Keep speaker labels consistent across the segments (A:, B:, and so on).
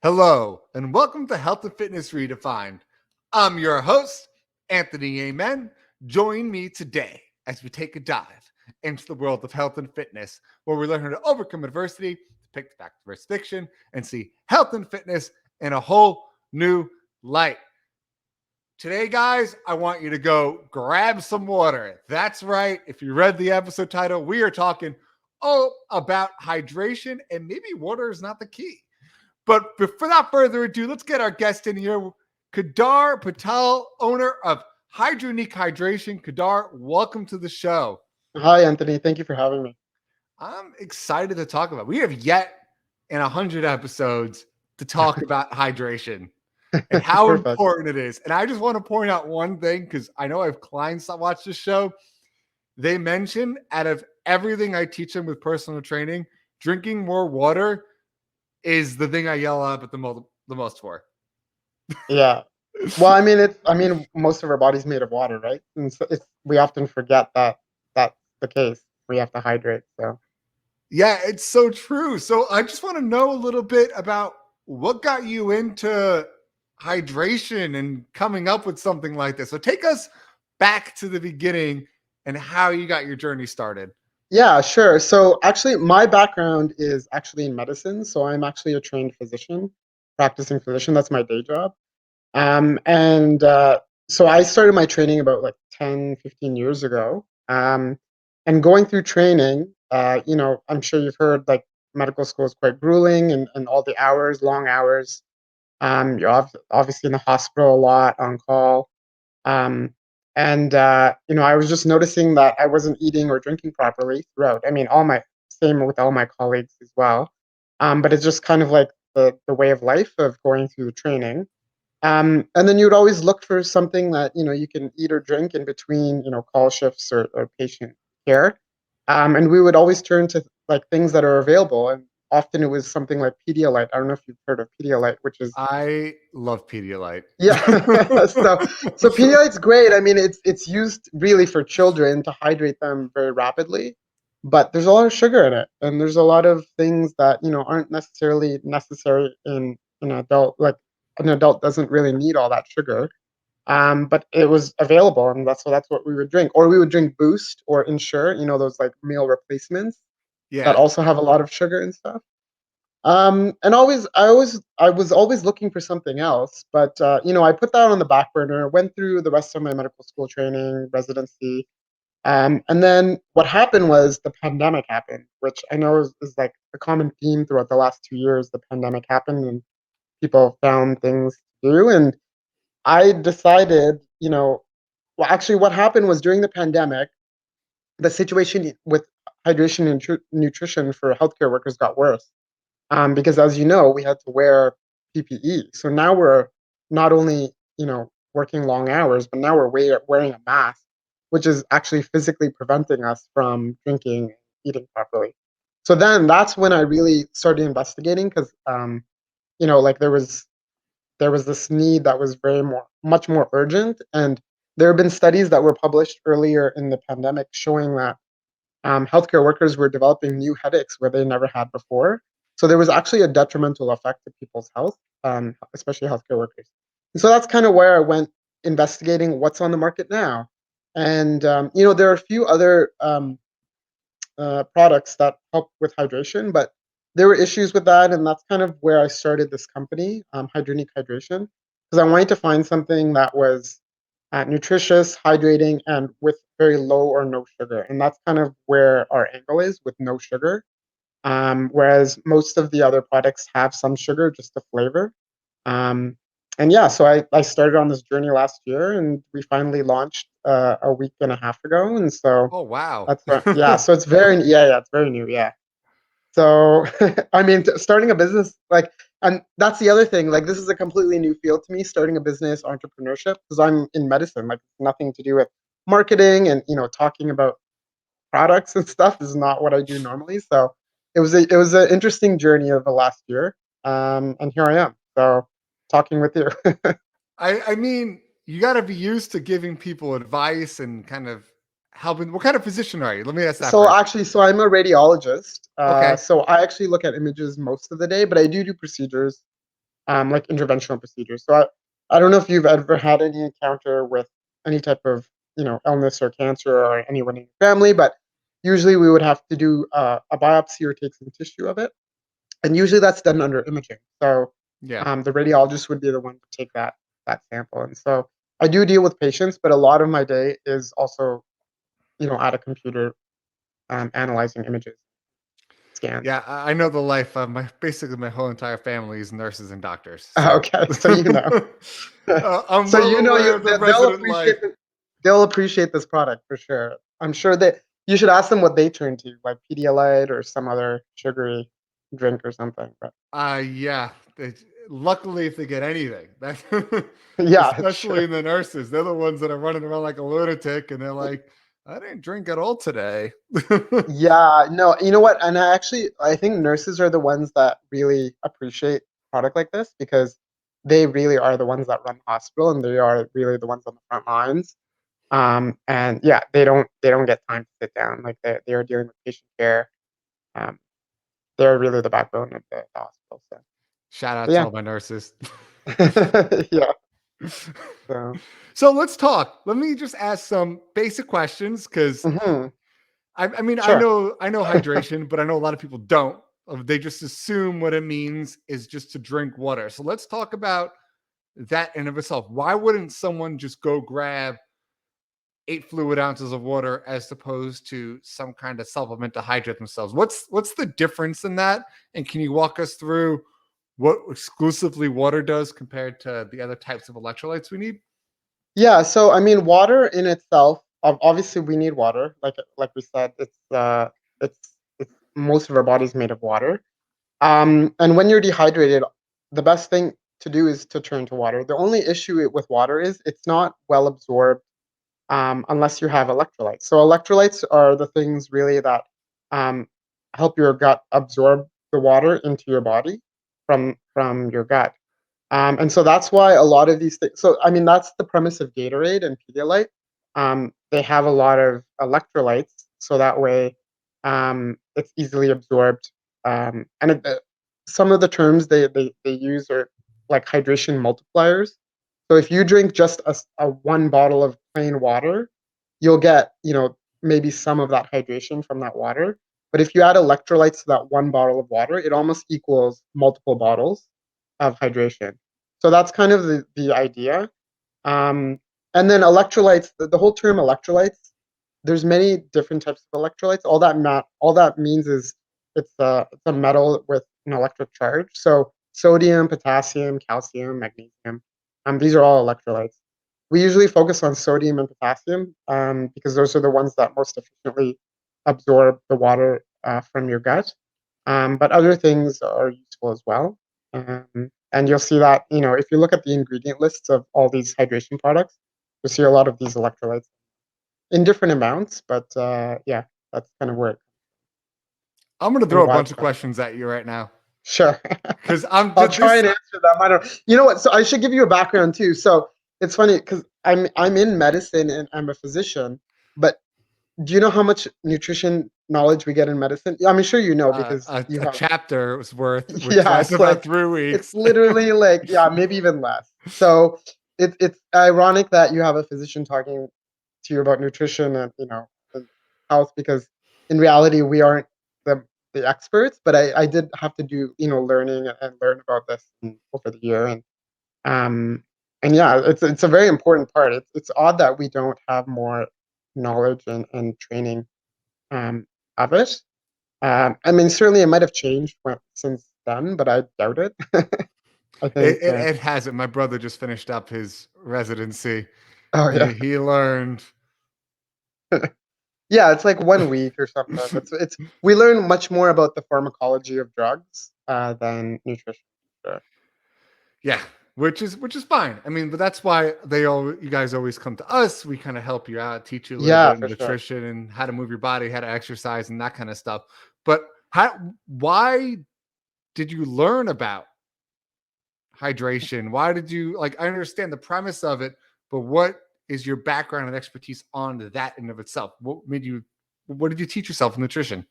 A: Hello, and welcome to Health and Fitness Redefined. I'm your host, Anthony Amen. Join me today as we take a dive into the world of health and fitness, where we learn how to overcome adversity, pick the fact versus fiction, and see health and fitness in a whole new light. Today, guys, I want you to go grab some water. That's right. If you read the episode title, we are talking all about hydration, and maybe water is not the key. But without further ado, let's get our guest in here. Kedar Patel, owner of Hydronique Hydration. Kedar, welcome to the show.
B: Hi, Anthony. Thank you for having me.
A: I'm excited to talk about. We have yet in 100 episodes to talk about hydration and how important it is. And I just want to point out one thing, because I know I have clients that watch this show. They mention, out of everything I teach them with personal training, drinking more water is the thing I yell at the most for.
B: Yeah. Well, I mean, most of our body's made of water, right? And so we often forget that that's the case. We have to hydrate. So
A: yeah, it's so true. So I just want to know a little bit about what got you into hydration and coming up with something like this. So take us back to the beginning and how you got your journey started.
B: yeah, sure. So actually, my background is actually in medicine. So I'm actually a trained physician, practicing physician. That's my day job. And so I started my training about like 10, 15 years ago. And going through training, I'm sure you've heard like medical school is quite grueling and all the hours, long hours. You're obviously in the hospital a lot, on call. Um, I was just noticing that I wasn't eating or drinking properly throughout. I mean, same with all my colleagues as well. But it's just kind of like the way of life of going through the training. And then you'd always look for something that, you can eat or drink in between, call shifts or patient care. And we would always turn to like things that are available. And often it was something like Pedialyte. I don't know if you've heard of Pedialyte, which is
A: I love Pedialyte.
B: yeah. So Pedialyte's great. I mean, it's used really for children to hydrate them very rapidly, but there's a lot of sugar in it, and there's a lot of things that aren't necessarily necessary in an adult. Like an adult doesn't really need all that sugar. But it was available, and that's what we would drink, or we would drink Boost or Ensure. Those like meal replacements that
A: Yeah.
B: also have a lot of sugar and stuff. And I was always looking for something else, but I put that on the back burner. Went through the rest of my medical school training, residency, and then what happened was the pandemic happened, which I know is like a common theme throughout the last 2 years. The pandemic happened, and people found things to do, and I decided, well, actually, what happened was during the pandemic, the situation with hydration and nutrition for healthcare workers got worse because as you know, we had to wear PPE. So now we're not only, working long hours, but now we're wearing a mask, which is actually physically preventing us from drinking and eating properly. So then that's when I really started investigating because, like there was this need that was much more urgent. And there have been studies that were published earlier in the pandemic showing that healthcare workers were developing new headaches where they never had before. So there was actually a detrimental effect to people's health, especially healthcare workers. And so that's kind of where I went investigating what's on the market now. And, there are a few other products that help with hydration, but there were issues with that. And that's kind of where I started this company, Hydronique Hydration, because I wanted to find something that was nutritious, hydrating, and with very low or no sugar. And that's kind of where our angle is with no sugar. Whereas most of the other products have some sugar, just the flavor. Um, and yeah, so I started on this journey last year, and we finally launched a week and a half ago. And so
A: Oh, wow.
B: that's right. Yeah, so it's very yeah, it's very new. Yeah. So, I mean, starting a business, like, and that's the other thing. Like, this is a completely new field to me, starting a business, entrepreneurship, because I'm in medicine. Like, nothing to do with marketing and talking about products and stuff is not what I do normally. So, it was an interesting journey of the last year, and here I am. So, talking with you.
A: I mean, you got to be used to giving people advice and kind of helping? What kind of physician are you? Let me ask that
B: So
A: first.
B: actually, so I'm a radiologist.
A: Okay.
B: So I actually look at images most of the day, but I do procedures, like interventional procedures. So I don't know if you've ever had any encounter with any type of, illness or cancer or anyone in your family, but usually we would have to do a biopsy or take some tissue of it, and usually that's done under imaging. So
A: Yeah.
B: the radiologist would be the one to take that sample, and so I do deal with patients, but a lot of my day is also, at a computer, analyzing images, scans.
A: Yeah, I know the life. My basically my whole entire family is nurses and doctors, so
B: Okay, so you know.
A: I'm
B: So
A: well aware of the
B: they'll
A: resident life.
B: appreciate this product for sure. I'm sure that you should ask them what they turn to, like Pedialyte or some other sugary drink or something. But
A: Yeah. Luckily, if they get anything, that
B: yeah,
A: especially
B: sure.
A: in the nurses, they're the ones that are running around like a lunatic, and they're like, "I didn't drink at all today."
B: Yeah, no, you know what? And I think nurses are the ones that really appreciate product like this because they really are the ones that run the hospital and they are really the ones on the front lines. And yeah, they don't get time to sit down. Like they are dealing with patient care. Um, they're really the backbone of the hospital. So
A: Shout out to
B: yeah,
A: all my nurses.
B: yeah. So
A: So let's talk. Let me just ask some basic questions because
B: mhm,
A: I mean
B: sure.
A: I know hydration, but I know a lot of people don't. They just assume what it means is just to drink water. So let's talk about that in of itself. Why wouldn't someone just go grab 8 fluid ounces of water as opposed to some kind of supplement to hydrate themselves? What's the difference in that? And can you walk us through what exclusively water does compared to the other types of electrolytes we need?
B: Yeah. So I mean, water in itself. Obviously, we need water. Like we said, it's most of our body's made of water. And when you're dehydrated, the best thing to do is to turn to water. The only issue with water is it's not well absorbed, unless you have electrolytes. So electrolytes are the things really that um, help your gut absorb the water into your body from your gut. And so that's why a lot of these things. So I mean, that's the premise of Gatorade and Pedialyte. They have a lot of electrolytes, so that way it's easily absorbed. And some of the terms they use are like hydration multipliers. So if you drink just a one bottle of plain water, you'll get, maybe some of that hydration from that water. But if you add electrolytes to that one bottle of water, it almost equals multiple bottles of hydration. So that's kind of the idea. Um, and then electrolytes, the whole term electrolytes, there's many different types of electrolytes. All that means is it's a metal with an electric charge. So sodium, potassium, calcium, magnesium, these are all electrolytes. We usually focus on sodium and potassium, because those are the ones that most efficiently absorb the water from your gut. But other things are useful as well. And you'll see that, if you look at the ingredient lists of all these hydration products, you'll see a lot of these electrolytes in different amounts. But yeah, that's kind of where
A: I'm going to
B: and
A: throw a
B: why
A: bunch
B: it's
A: of
B: from.
A: questions at you right now
B: Sure.
A: because I'm
B: I'll try
A: this.
B: and answer them. I don't. You know what? So I should give you a background too. So it's funny because I'm in medicine and I'm a physician, but do you know how much nutrition knowledge we get in medicine? Yeah, I'm sure you know because you
A: A
B: have.
A: chapter was worth, which
B: Yeah,
A: lasts
B: it's
A: about
B: like
A: 3 weeks.
B: it's literally like, yeah, maybe even less. So it's ironic that you have a physician talking to you about nutrition and, and health because in reality we aren't the the experts, but I did have to do, learning and learn about this over the year. Um and yeah, it's a very important part. It's odd that we don't have more knowledge and training um of it. I mean, certainly it might have changed since then, but I doubt it. I think.
A: It hasn't. My brother just finished up his residency,
B: Oh
A: and
B: yeah,
A: he learned.
B: yeah. It's like 1 week or something. It's we learn much more about the pharmacology of drugs than nutrition. Sure.
A: Yeah, which is fine. I mean, but that's why you guys always come to us. We kind of help you out, teach you a little
B: Yeah,
A: bit of
B: for sure.
A: nutrition and how to move your body, how to exercise, and that kind of stuff. But why did you learn about hydration? Why did you like? I understand the premise of it, but what is your background and expertise on that in of itself? What made you? What did you teach yourself in nutrition?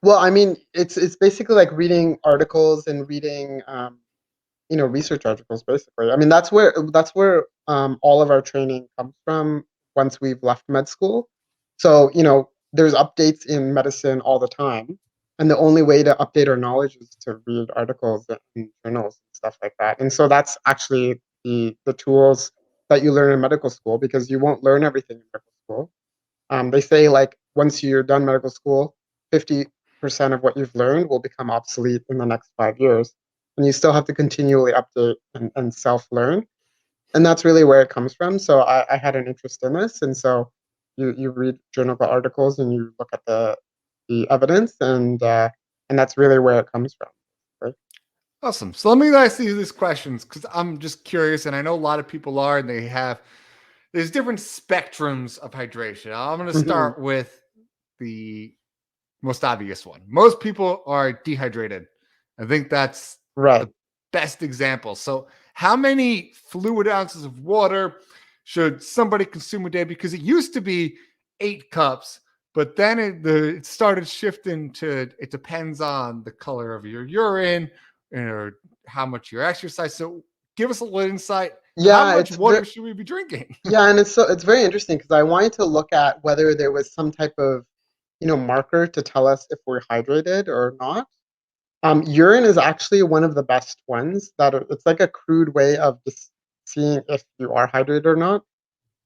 B: Well, I mean, it's basically like reading articles and reading research articles basically. I mean, that's where all of our training comes from once we've left med school. So, there's updates in medicine all the time, and the only way to update our knowledge is to read articles and journals and stuff like that. And so that's actually the tools that you learn in medical school, because you won't learn everything in medical school. They say like once you're done medical school, 50% of what you've learned will become obsolete in the next 5 years. And you still have to continually update and self learn. And that's really where it comes from. So I had an interest in this. And so you read journal articles and you look at the evidence, and that's really where it comes from. Right?
A: Awesome. So let me ask you these questions because I'm just curious, and I know a lot of people are, and there's different spectrums of hydration. I'm going to
B: Hmm.
A: start with the most obvious one. Most people are dehydrated. I think that's
B: Right.
A: the best example. So, how many fluid ounces of water should somebody consume a day? Because it used to be 8 cups, but then it started shifting to it depends on the color of your urine or how much you exercise. So, give us a little insight. How
B: Yeah,
A: much water should we be drinking?
B: yeah, and it's very interesting because I wanted to look at whether there was some type of marker to tell us if we're hydrated or not. Urine is actually one of the best ones it's like a crude way of just seeing if you are hydrated or not.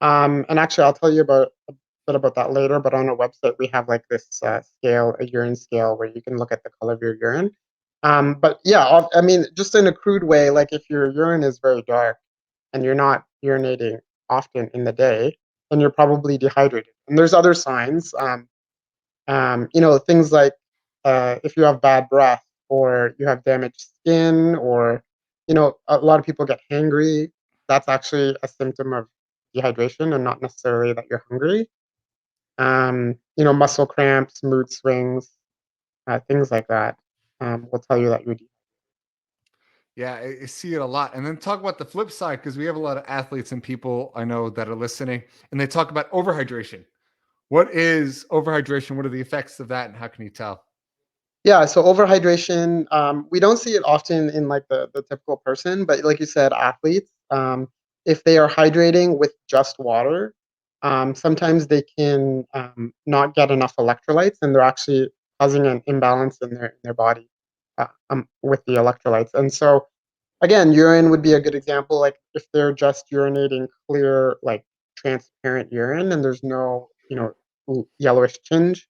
B: And actually, I'll tell you about a bit about that later. But on our website, we have like this scale, a urine scale, where you can look at the color of your urine. But yeah, I mean, just in a crude way, like if your urine is very dark and you're not urinating often in the day, then you're probably dehydrated. And there's other signs. Things like if you have bad breath or you have damaged skin, or a lot of people get hangry. That's actually a symptom of dehydration and not necessarily that you're hungry. Muscle cramps, mood swings, things like that will tell you that you're
A: Yeah, I see it a lot. And then talk about the flip side because we have a lot of athletes and people I know that are listening, and they talk about overhydration. What is overhydration? What are the effects of that, and how can you tell?
B: Yeah, so overhydration, we don't see it often in like the typical person, but like you said, athletes, if they are hydrating with just water, sometimes they can not get enough electrolytes, and they're actually causing an imbalance in their body with the electrolytes. And so, again, urine would be a good example. Like if they're just urinating clear, like transparent urine, and there's no, yellowish tinge,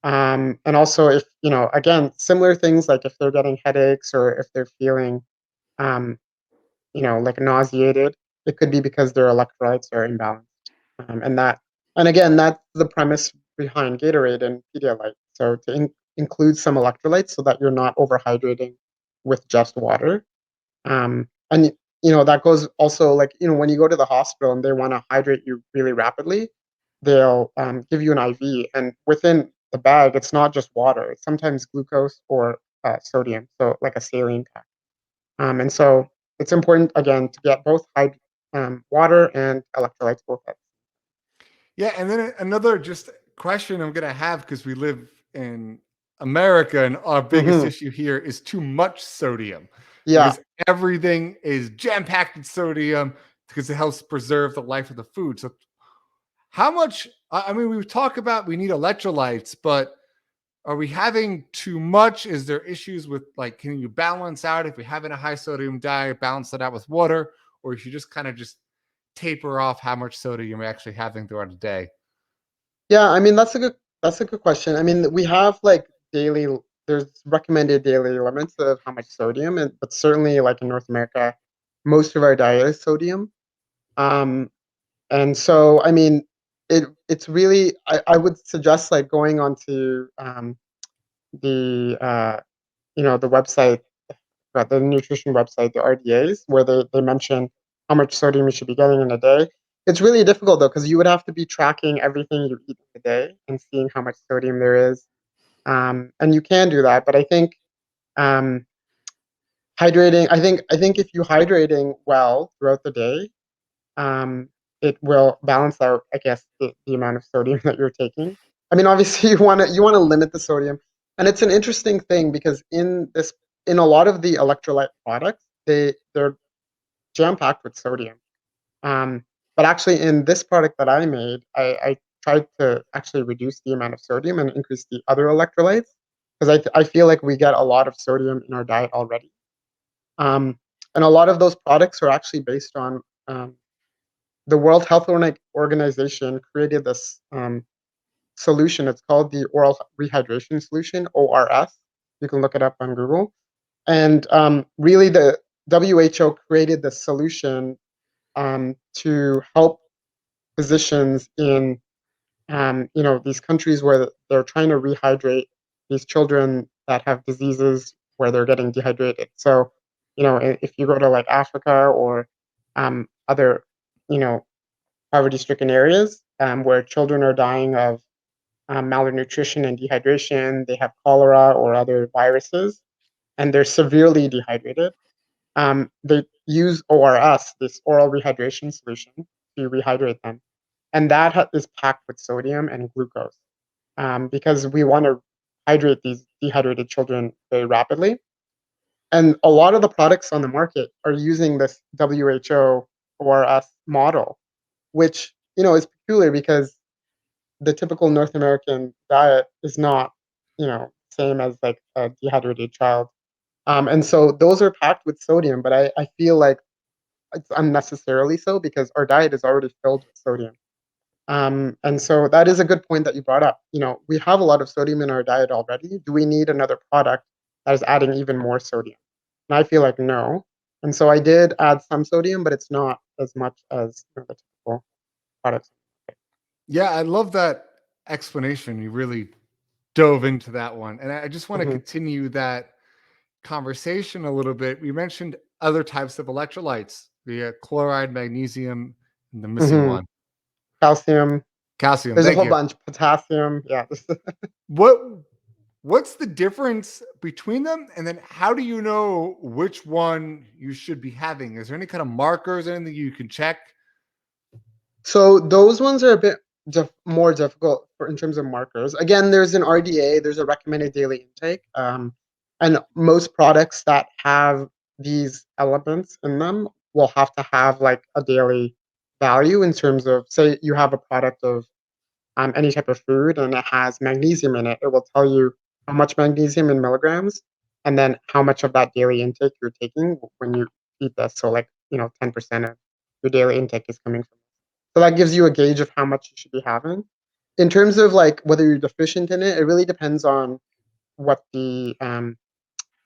B: and also if, again, similar things like if they're getting headaches or if they're feeling, um, like nauseated, it could be because their electrolytes are imbalanced. And again, that's the premise behind Gatorade and Pedialyte. So to include some electrolytes so that you're not overhydrating with just water. And that goes also like when you go to the hospital and they want to hydrate you really rapidly, they'll give you an IV, and within the bag, it's not just water; it's sometimes glucose or sodium, so like a saline pack. And so it's important again to get both water and electrolytes both at.
A: Yeah, and then another just question I'm gonna have because we live in America, and our biggest
B: Hmm.
A: issue here is too much sodium
B: Yeah,
A: because everything is jam packed with sodium because it helps preserve the life of the food. So, how much? I mean, we talk about we need electrolytes, but are we having too much? Is there issues with like, can you balance out if we're having a high sodium diet, balance it out with water, or you should just kind of just taper off how much sodium you're actually having throughout the day?
B: yeah. I mean, that's a good question. I mean, we have like there's recommended daily limits of how much sodium, but certainly like in North America, most of our diet is sodium. Um, And so, I mean, it's really I would suggest like going onto the the website, the nutrition website, the RDAs, where they mention how much sodium you should be getting in a day. It's really difficult though because you would have to be tracking everything you eat in a day and seeing how much sodium there is. And you can do that, but I think um, hydrating. I think if you hydrating well throughout the day, um, it will balance out, I guess, the amount of sodium that you're taking. I mean, obviously, you want to limit the sodium, and it's an interesting thing because in a lot of the electrolyte products, they're jam packed with sodium. Um, but actually, in this product that I made, I tried to actually reduce the amount of sodium and increase the other electrolytes because I feel like we get a lot of sodium in our diet already. Um, and a lot of those products are actually based on the World Health Organization created this solution. It's called the oral rehydration solution, ORS. You can look it up on Google. And really, the WHO created the solution to help physicians in these countries where they're trying to rehydrate these children that have diseases where they're getting dehydrated. So, if you go to like Africa or other, you know, poverty-stricken areas where children are dying of malnutrition and dehydration, they have cholera or other viruses, and they're severely dehydrated. They use ORS, this oral rehydration solution, to rehydrate them, and that is packed with sodium and glucose because we want to hydrate these dehydrated children very rapidly. And a lot of the products on the market are using this WHO ORS model, which is peculiar because the typical North American diet is not same as like a dehydrated child. And so those are packed with sodium, but I feel like it's unnecessarily so because our diet is already filled with sodium. And so that is a good point that you brought up. We have a lot of sodium in our diet already. Do we need another product that is adding even more sodium? And I feel like no. And so I did add some sodium, but it's not as much as the typical products.
A: Yeah, I love that explanation. You really dove into that one. And I just want to
B: Hmm.
A: continue that conversation a little bit. We mentioned other types of electrolytes, the chloride, magnesium, and the missing
B: Hmm.
A: one,
B: Calcium.
A: calcium.
B: There's a
A: Thank
B: whole
A: you.
B: bunch. Potassium. Yeah.
A: What what's the difference between them? And then how do you know which one you should be having? Is there any kind of markers, anything you can check?
B: So those ones are a bit more difficult in terms of markers. Again, there's an RDA, there's a recommended daily intake, and most products that have these elements in them will have to have like a daily value in terms of, say, you have a product of any type of food and it has magnesium in it. It will tell you how much magnesium in milligrams, and then how much of that daily intake you're taking when you eat this. So, like 10% of your daily intake is coming from. So that gives you a gauge of how much you should be having. In terms of like whether you're deficient in it, it really depends on what the um,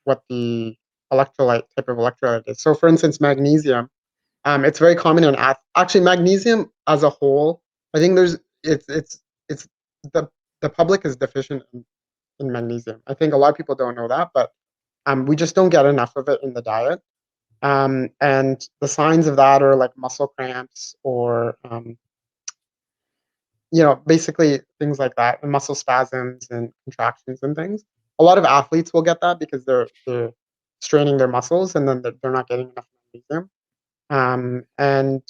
B: what the electrolyte type of electrolyte is. So, for instance, magnesium. It's very common in actually magnesium as a whole. I think it's the the public is deficient in magnesium. I think a lot of people don't know that, but we just don't get enough of it in the diet. And the signs of that are like muscle cramps or basically things like that, and muscle spasms and contractions and things. A lot of athletes will get that because they're straining their muscles and then they're not getting enough magnesium. And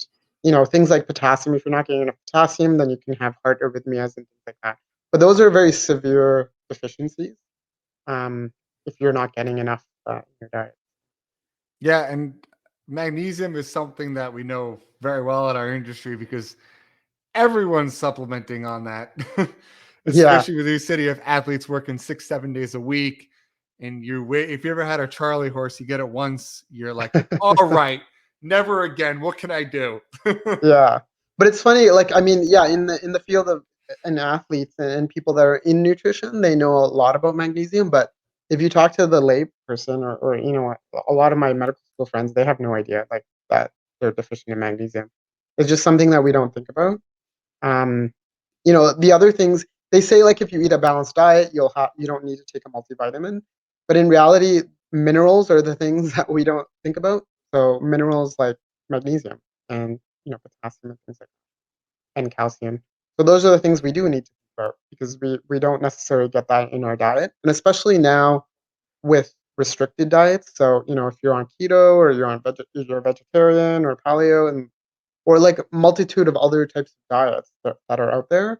B: things like potassium. If you're not getting enough potassium, then you can have heart arrhythmias and things like that. But those are very severe deficiencies. Um, if you're not getting enough in your diet.
A: Yeah, and magnesium is something that we know very well in our industry because everyone's supplementing on that.
B: Yeah,
A: Especially with you said you have athletes working 6, 7 days a week. And you wait, if you ever had a Charlie horse, you get it once, you're like, all right, never again. What can I do?
B: yeah. But it's funny, like I mean, yeah, in the field of athletes and people that are in nutrition, they know a lot about magnesium. But if you talk to the lay person or a lot of my medical school friends, they have no idea like that they're deficient in magnesium. It's just something that we don't think about. Um, the other things they say, like if you eat a balanced diet, you don't need to take a multivitamin. But in reality, minerals are the things that we don't think about. So minerals like magnesium and potassium and things like that, and calcium. So those are the things we do need to think about because we don't necessarily get that in our diet, and especially now with restricted diets. So if you're on keto or you're on you're vegetarian or paleo, and or like a multitude of other types of diets that are out there,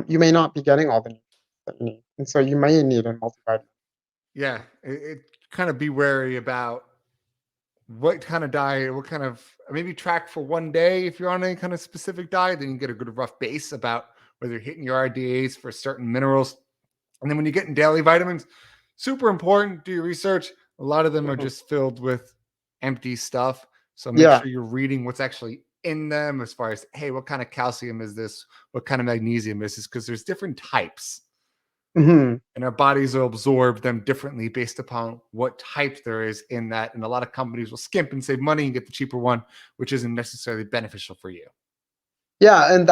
B: you may not be getting all the nutrients that you need, and so you may need a multivitamin.
A: Yeah, kind of be wary about what kind of diet, what kind of maybe track for one day if you're on any kind of specific diet, then you get a good rough base about whether you're hitting your RDAs for certain minerals. And then when you get in daily vitamins, super important, do your research. A lot of them are
B: Mhm.
A: just filled with empty stuff. So make
B: Yeah.
A: sure you're reading what's actually in them as far as, hey, what kind of calcium is this? What kind of magnesium is this? Because there's different types
B: Hmm.
A: and our bodies will absorb them differently based upon what type there is in that. And a lot of companies will skimp and save money and get the cheaper one, which isn't necessarily beneficial for you.
B: Yeah, and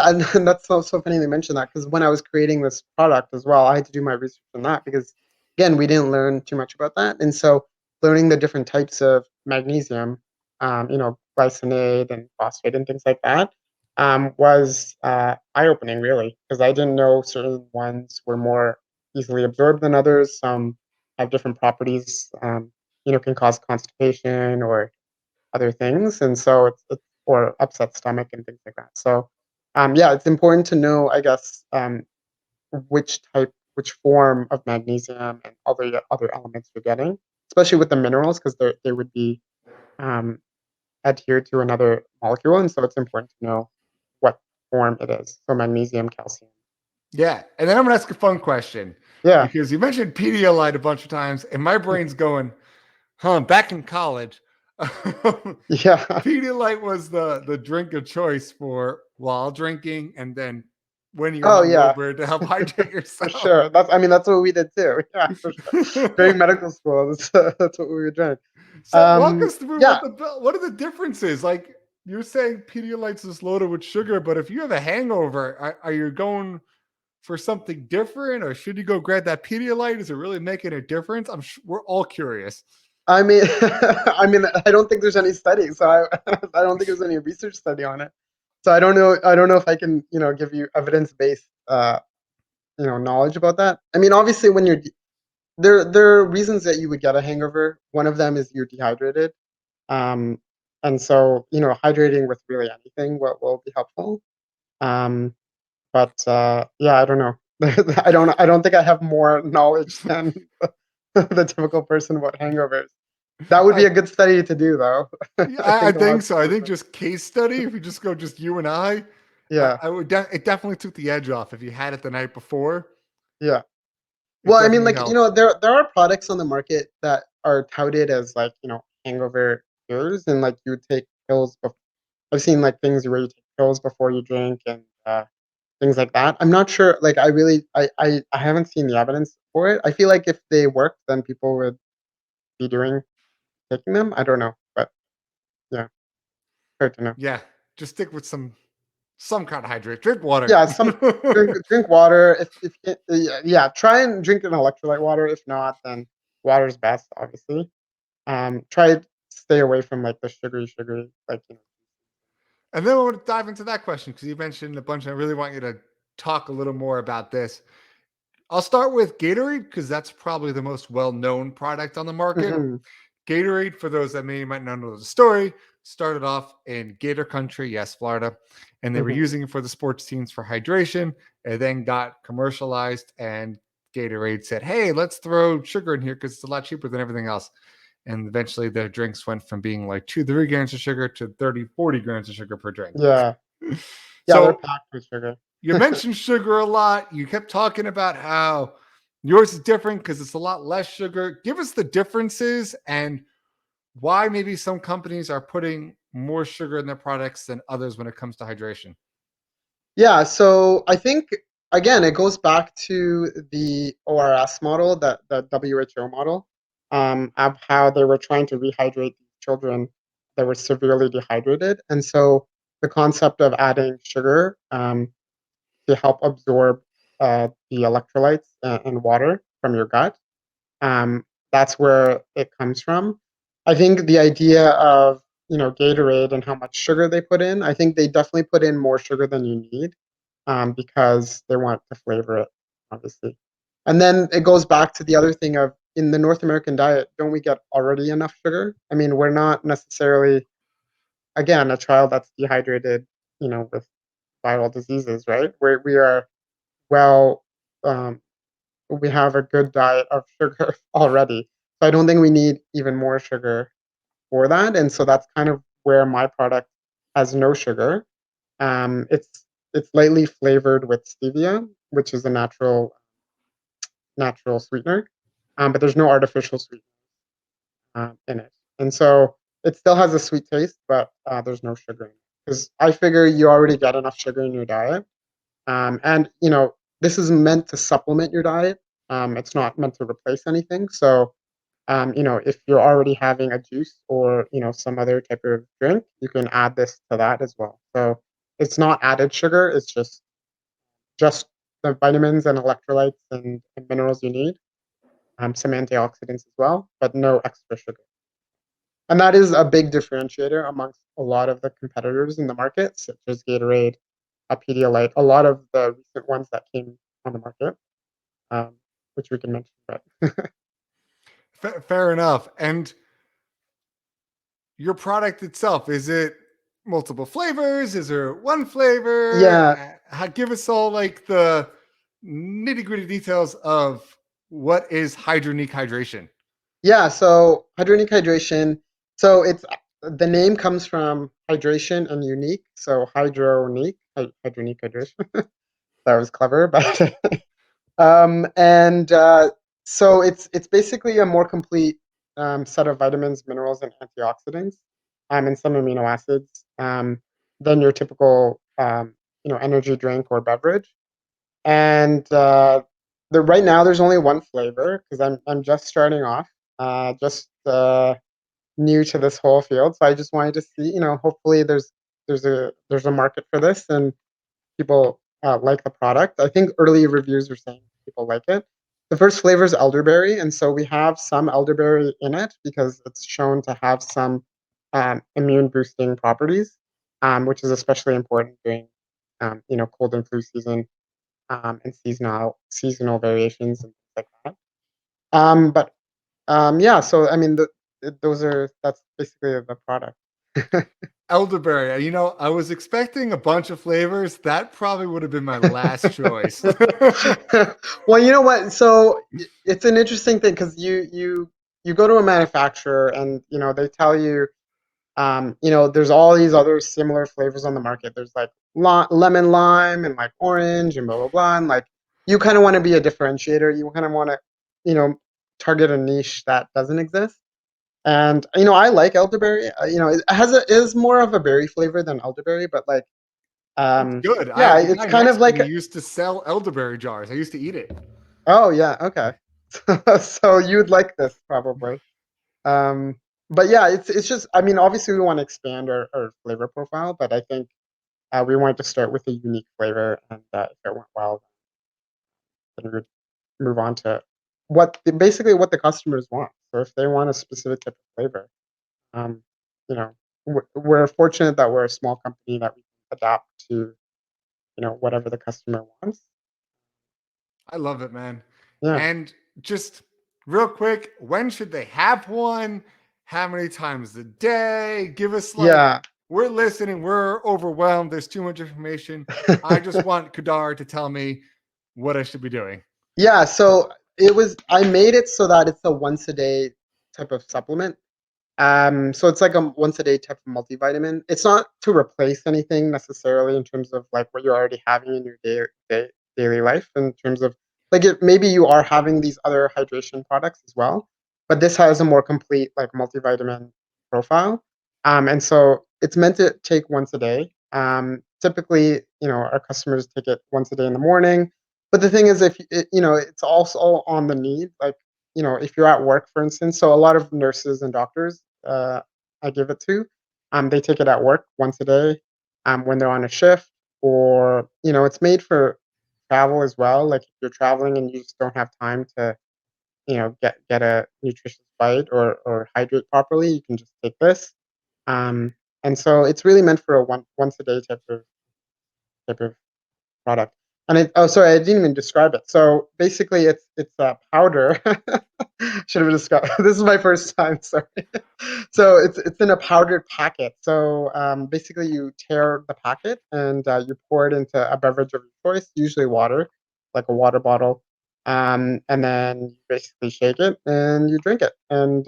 B: that's so funny they mentioned that, because when I was creating this product as well, I had to do my research on that because, again, we didn't learn too much about that, and so learning the different types of magnesium, glycinate and phosphate and things like that, was eye-opening really, because I didn't know certain ones were more easily absorbed than others. Some have different properties, can cause constipation or other things, and so it's or upset stomach and things like that. So, yeah, it's important to know, I guess, which form of magnesium and other elements you're getting, especially with the minerals, because they would be um, adhered to another molecule, and so it's important to know what form it is. So magnesium, calcium.
A: Yeah. And then I'm going to ask a fun question
B: Yeah,
A: because you mentioned Pedialyte a bunch of times, and my brain's going, back in college,
B: yeah.
A: Pedialyte was the drink of choice for while drinking and then when you're
B: Oh yeah,
A: hungover to help hydrate
B: for
A: yourself.
B: sure. That's what we did too. Yeah, for sure. During medical school, that's what we were doing.
A: So walk us through
B: Yeah,
A: what are the differences? Like you're saying Pedialyte is loaded with sugar, but if you have a hangover, are you going for something different, or should you go grab that Pedialyte? Is it really making a difference? We're all curious.
B: I mean, I don't think there's any study, so I don't think there's any research study on it. So I don't know. I don't know if I can, give you evidence based, knowledge about that. I mean, obviously, when there are reasons that you would get a hangover. One of them is you're dehydrated, um, and so hydrating with really anything will be helpful. Um, but yeah, I don't know. I don't think I have more knowledge than the typical person about hangovers. That would be
A: I,
B: a good study to do, though.
A: yeah,
B: I
A: I
B: think a lot
A: think
B: of
A: so.
B: people
A: I
B: would
A: think
B: think.
A: just case study. If you just go, just you and
B: Yeah,
A: I would. It definitely took the edge off. If you had it the night before,
B: yeah.
A: it
B: Well, I mean,
A: definitely
B: like,
A: helped.
B: there are products on the market that are touted as, like, hangover cures, and like you would take pills. I've seen like things where you take pills before you drink, and things like that. I'm not sure. Like, I haven't seen the evidence for it. I feel like if they worked, then people would be taking them. I don't know, but yeah, hard to know.
A: Yeah, just stick with some kind of hydrate. Drink water.
B: Yeah, some drink water. If yeah, try and drink an electrolyte water. If not, then water's best, obviously. Try to stay away from like the sugary, like
A: And then I want to dive into that question because you mentioned a bunch. I really want you to talk a little more about this. I'll start with Gatorade because that's probably the most well-known product on the market.
B: hmm
A: Gatorade, for those that might not know the story, started off in Gator Country, yes, Florida, and they were
B: hmm
A: using it for the sports teams for hydration. It then got commercialized, and Gatorade said, "Hey, let's throw sugar in here because it's a lot cheaper than everything else." And eventually, their drinks went from being like 2 to 3 grams of sugar to 30, 40 grams of sugar per drink.
B: yeah, yeah. They're
A: So
B: packed with sugar.
A: you mentioned sugar a lot. You kept talking about how yours is different because it's a lot less sugar. Give us the differences and why maybe some companies are putting more sugar in their products than others when it comes to hydration.
B: Yeah, so I think again it goes back to the ORS model, that the WHO model, of how they were trying to rehydrate these children that were severely dehydrated, and so the concept of adding sugar, to help absorb the electrolytes and water from your gut. That's where it comes from. I think the idea of Gatorade and how much sugar they put in. I think they definitely put in more sugar than you need, because they want to flavor it, obviously. And then it goes back to the other thing of, in the North American diet, don't we get already enough sugar? I mean, we're not necessarily. again, a child that's dehydrated, with viral diseases, right? Where we are well, um, we have a good diet of sugar already. So I don't think we need even more sugar for that. And so that's kind of where my product has no sugar. It's lightly flavored with stevia, which is a natural sweetener, but there's no artificial sweetener in it. And so it still has a sweet taste, but there's no sugar in it. Because I figure you already get enough sugar in your diet. And, this is meant to supplement your diet. It's not meant to replace anything. So, if you're already having a juice or, some other type of drink, you can add this to that as well. So it's not added sugar. It's just the vitamins and electrolytes and minerals you need, some antioxidants as well, but no extra sugar. And that is a big differentiator amongst a lot of the competitors in the market, such as Gatorade, Pedialyte, a lot of the recent ones that came on the market, which we can mention. But
A: Fair enough. And your product itself, is it multiple flavors? Is there one flavor?
B: yeah,
A: Give us all like the nitty gritty details of what is Hydronique Hydration.
B: yeah. So hydronic hydration. So it's the name comes from hydration and unique. So hydronic hydration. That was clever, but and so it's basically a more complete set of vitamins, minerals, and antioxidants, and some amino acids than your typical energy drink or beverage. And right now there's only one flavor because I'm just starting off, just new to this whole field. So I just wanted to see, hopefully there's a market for this and people like the product. I think early reviews are saying people like it. The first flavor is elderberry, and so we have some elderberry in it because it's shown to have some immune boosting properties, which is especially important during cold and flu season, and seasonal variations and things like that. But yeah, so I mean, that's basically the product.
A: Elderberry. I was expecting a bunch of flavors. That probably would have been my last choice.
B: Well, you know what? So it's an interesting thing because you go to a manufacturer and they tell you there's all these other similar flavors on the market. There's like lemon lime and like orange and blah blah blah. And like you kind of want to be a differentiator. You kind of want to you know target a niche that doesn't exist. And I like elderberry. It is more of a berry flavor than elderberry, but like
A: That's good.
B: yeah,
A: The
B: it's
A: guy
B: kind of
A: next to me
B: like
A: used to sell elderberry jars. I used to eat it.
B: oh yeah, okay. So you'd like this probably. Um, but yeah, it's just I mean obviously we want to expand our flavor profile, but I think we wanted to start with a unique flavor, and if it went well, then we would move on to basically what the customers want. So if they want a specific type of flavor, um, you know, we're fortunate that we're a small company that we can adapt to whatever the customer wants.
A: I love it, man.
B: Yeah,
A: And just real quick, when should they have one? How many times a day? Give us like,
B: yeah.
A: we're listening, we're overwhelmed, there's too much information. I just want Kedar to tell me what I should be doing.
B: Yeah, so I made it so that it's a once a day type of supplement. So it's like a once a day type of multivitamin. It's not to replace anything necessarily in terms of like what you're already having in your daily life. In terms of like maybe you are having these other hydration products as well, but this has a more complete like multivitamin profile. And so it's meant to take once a day. Typically, our customers take it once a day in the morning. But the thing is, if it's also on the need. Like if you're at work, for instance, so a lot of nurses and doctors I give it to. They take it at work once a day when they're on a shift, or it's made for travel as well. Like if you're traveling and you just don't have time to get a nutritious bite or hydrate properly, you can just take this. And so it's really meant for a once a day type of product. And sorry, I didn't even describe it. So basically, it's a powder. Should have described. This is my first time. Sorry. So it's in a powdered packet. So basically, you tear the packet and you pour it into a beverage of your choice, usually water, like a water bottle. And then you basically shake it and you drink it. And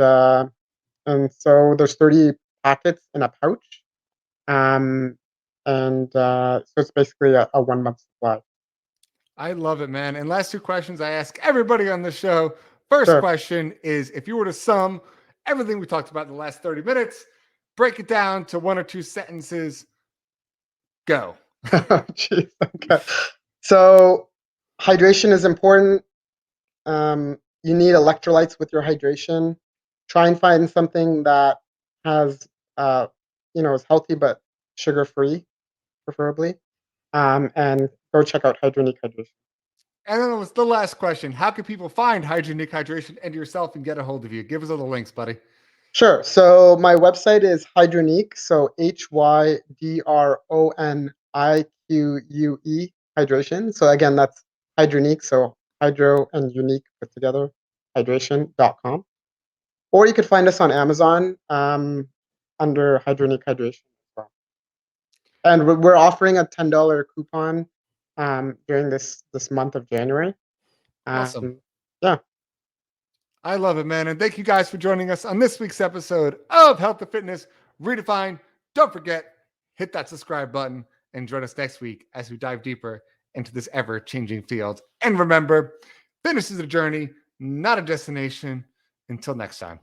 B: so there's 30 packets in a pouch. Um, and so it's basically a 1 month supply.
A: I love it, man. And last two questions I ask everybody on the show. First
B: Sure.
A: question is, if you were to sum everything we talked about in the last 30 minutes, break it down to one or two sentences, go.
B: Oh, jeez. Okay. So hydration is important. You need electrolytes with your hydration. Try and find something that has, uh, is healthy but sugar free, preferably. And go check out Hydronique Hydration.
A: And then it was the last question. How can people find Hydronique Hydration and yourself and get a hold of you? Give us all the links, buddy.
B: Sure. So my website is Hydronique. So Hydronique hydration. So again, that's Hydronique. So hydro and unique put together, hydration.com. Or you could find us on Amazon under Hydronique Hydration as well. And we're offering a $10 coupon during this month of January.
A: Awesome.
B: Yeah.
A: I love it, man. And thank you guys for joining us on this week's episode of Health and Fitness Redefined. Don't forget, hit that subscribe button and join us next week as we dive deeper into this ever changing field. And remember, fitness is a journey, not a destination. Until next time.